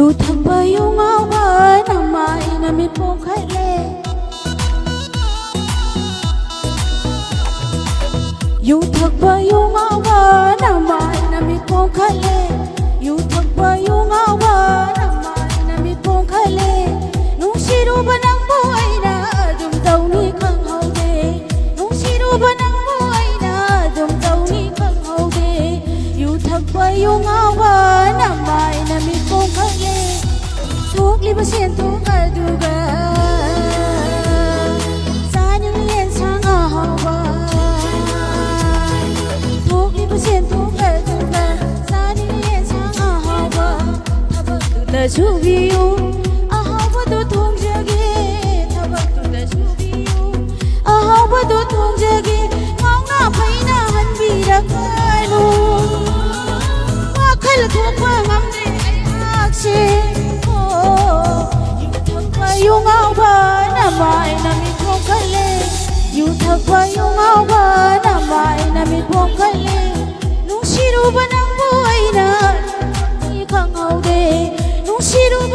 อยู่ทำไมอยู่เงาบ้านทำไมน่ะไม่พงใครเล่อยู่ทำไมอยู่เงาบ้านทำไมน่ะไม่พงใครเล่อยู่ทำไมอยู่เงาบ้านทำไมน่ะไม่พงใครเล่นุ่งชีรูปนังบวยนะดุมเจ้านี่ขังเฮาเดนุ่งชีรูปนังบวยนะดุมเจ้านี่ขังเฮาเดอยู่ทำไมอยู่เงาบ้านทำไมน่ะไม่พงใครเล่ทุกลิบเชียนทุกกระดูกสายังเลียนช่างเอาไว้ทุกลิบเชียนทุกกระดูกสายังเลียนช่างเอาไว้ถ้าบักตุละชูบิวอาหาบัตุทุ่งจกีถ้าบักตุละชูบิวอาหาบัตุทุ่งจกีมองหน้าไปหน้าหันบีรักกันนูว่าใครละทุกว่างำเดอักเชอยู่เงาบ้านน่ะไม่น่ะมีพวงกันเลยอยู่ทักว่าอยู่เงาบ้านน่ะไม่น่ะมีพวงกันเลยนุ่งชีรูปนังบวยนะนี่ข้างเอาเดนุ่งชีรูป